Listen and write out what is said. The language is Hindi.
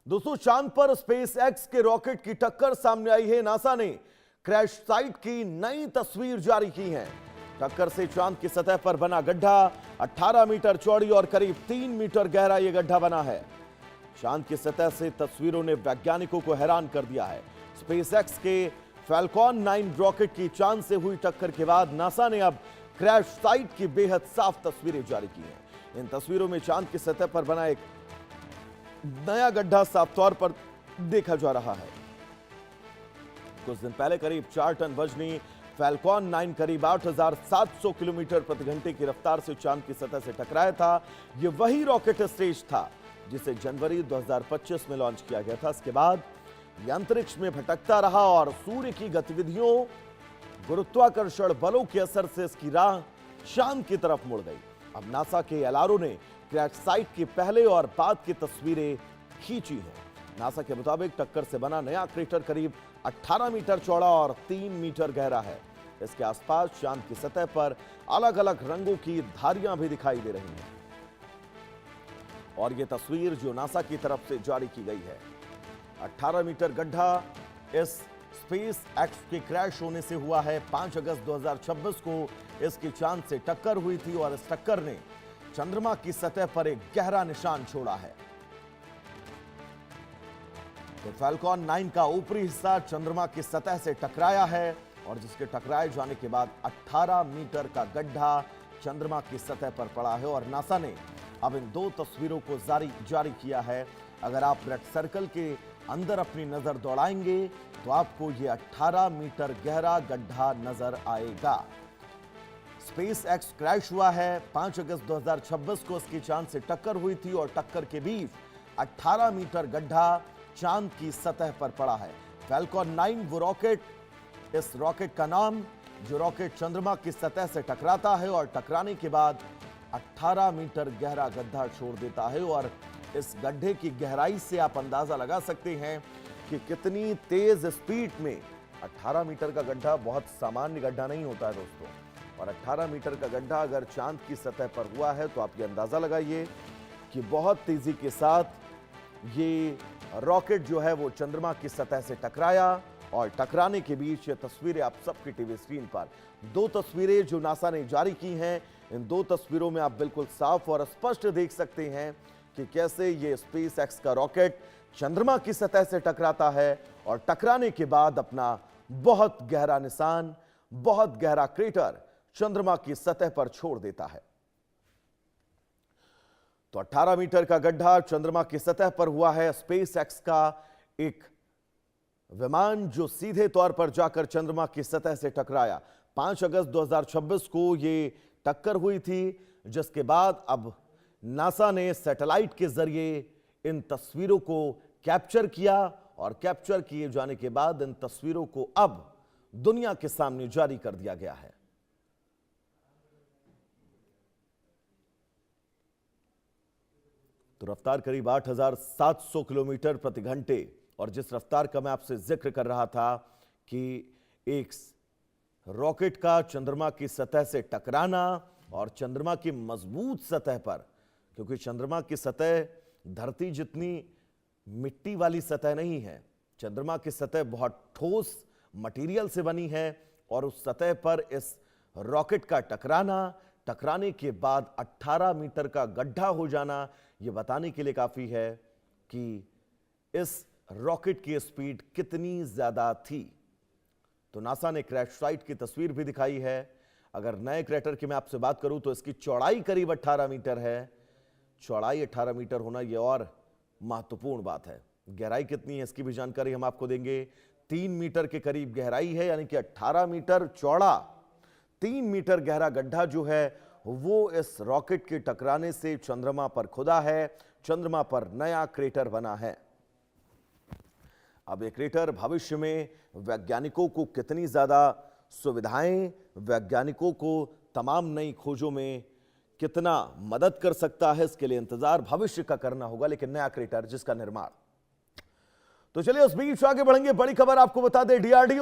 दोस्तों, चांद पर स्पेस एक्स के रॉकेट की टक्कर सामने आई है। नासा ने क्रैश साइट की नई तस्वीर जारी की है। टक्कर से चांद की सतह पर बना गड्ढा 18 मीटर चौड़ी और करीब 3 मीटर गहरा यह गड्ढा बना है। चांद की सतह से तस्वीरों ने वैज्ञानिकों को हैरान कर दिया है। स्पेस एक्स के फैल्कॉन 9 रॉकेट की चांद से हुई टक्कर के बाद नासा ने अब क्रैश साइट की बेहद साफ तस्वीरें जारी की हैं। इन तस्वीरों में चांद की सतह पर बना एक नया गड्ढा साफ तौर पर देखा जा रहा है। कुछ दिन पहले करीब 4 टन वजनी फैल्कॉन 9 करीब 8,700 किलोमीटर प्रति घंटे की रफ्तार से चांद की सतह से टकराया था। यह वही रॉकेट स्टेज था जिसे जनवरी 2025 में लॉन्च किया गया था। इसके बाद यह अंतरिक्ष में भटकता रहा और सूर्य की गतिविधियों, गुरुत्वाकर्षण बलों के असर से इसकी राह चांद की तरफ मुड़ गई। अब नासा के एलआरओ ने क्रैश साइट की पहले और बाद की तस्वीरें खींची हैं। नासा के मुताबिक टक्कर से बना नया क्रेटर करीब 18 मीटर चौड़ा और 3 मीटर गहरा है। इसके आसपास चांद की सतह पर अलग अलग रंगों की धारियां भी दिखाई दे रही हैं। और यह तस्वीर जो नासा की तरफ से जारी की गई है, 18 मीटर गड्ढा इस स्पेस एक्स के क्रैश होने से हुआ है। 5 अगस्त 2026 को इसकी चांद से टक्कर हुई थी और इस टक्कर ने चंद्रमा की सतह पर एक गहरा निशान छोड़ा है। तो फैल्कॉन 9 का ऊपरी हिस्सा चंद्रमा की सतह से टकराया है और जिसके टकराए जाने के बाद 18 मीटर का गड्ढा चंद्रमा की सतह पर पड़ा है। और नासा ने अब इन 2 तस्वीरों को जारी किया है। अगर आप रेड सर्कल के अंदर अपनी नजर दौड़ाएंगे तो आपको यह 18 मीटर गहरा गड्ढा नजर आएगा। स्पेस एक्स क्रैश हुआ है। 5 अगस्त 2026 को इसकी चांद से टक्कर हुई थी और टक्कर के बीच 18 मीटर गड्ढा चांद की सतह पर पड़ा है। फैल्कॉन 9 वो रॉकेट, इस रॉकेट का नाम जो रॉकेट चंद्रमा की सतह से टकराता है और टकराने के बाद 18 मीटर गहरा गड्ढा छोड़ देता है। और इस गड्ढे की गहराई से आप अंदाजा लगा सकते हैं कि कितनी तेज स्पीड में 18 मीटर का गड्ढा बहुत सामान्य गड्ढा नहीं होता है दोस्तों। और 18 मीटर का गड्ढा अगर चांद की सतह पर हुआ है तो आप ये अंदाजा लगाइए कि बहुत तेजी के साथ ये रॉकेट जो है वो चंद्रमा की सतह से टकराया और टकराने के बीच ये तस्वीरें आप सबकी टीवी स्क्रीन पर 2 तस्वीरें जो नासा ने जारी की हैं, इन 2 तस्वीरों में आप बिल्कुल साफ और स्पष्ट देख सकते हैं कि कैसे ये स्पेस एक्स का रॉकेट चंद्रमा की सतह से टकराता है और टकराने के बाद अपना बहुत गहरा निशान, बहुत गहरा क्रेटर चंद्रमा की सतह पर छोड़ देता है। तो 18 मीटर का गड्ढा चंद्रमा की सतह पर हुआ है। स्पेस एक्स का एक विमान जो सीधे तौर पर जाकर चंद्रमा की सतह से टकराया। 5 अगस्त 2026 को यह टक्कर हुई थी, जिसके बाद अब नासा ने सैटेलाइट के जरिए इन तस्वीरों को कैप्चर किया और कैप्चर किए जाने के बाद इन तस्वीरों को अब दुनिया के सामने जारी कर दिया गया है। तो रफ्तार करीब 8,700 किलोमीटर प्रति घंटे और जिस रफ्तार का मैं आपसे जिक्र कर रहा था कि एक रॉकेट का चंद्रमा की सतह से टकराना और चंद्रमा की मजबूत सतह पर, क्योंकि चंद्रमा की सतह धरती जितनी मिट्टी वाली सतह नहीं है, चंद्रमा की सतह बहुत ठोस मटेरियल से बनी है और उस सतह पर इस रॉकेट का टकराने के बाद 18 मीटर का गड्ढा हो जाना यह बताने के लिए काफी है कि इस रॉकेट की स्पीड कितनी ज्यादा थी। तो नासा ने क्रैश साइट की तस्वीर भी दिखाई है। अगर नए क्रेटर की मैं आपसे बात करूं तो इसकी चौड़ाई करीब 18 मीटर है। चौड़ाई 18 मीटर होना यह और महत्वपूर्ण बात है। गहराई कितनी है इसकी भी जानकारी हम आपको देंगे। 3 मीटर के करीब गहराई है, यानी कि 18 मीटर चौड़ा 3 मीटर गहरा गड्ढा जो है वो इस रॉकेट के टकराने से चंद्रमा पर खुदा है। चंद्रमा पर नया क्रेटर बना है। अब ये क्रेटर भविष्य में वैज्ञानिकों को कितनी ज्यादा सुविधाएं, वैज्ञानिकों को तमाम नई खोजों में कितना मदद कर सकता है, इसके लिए इंतजार भविष्य का करना होगा। लेकिन नया क्रेटर जिसका निर्माण, तो चलिए उस बीच आगे बढ़ेंगे। बड़ी खबर आपको बता दें, डीआरडीओ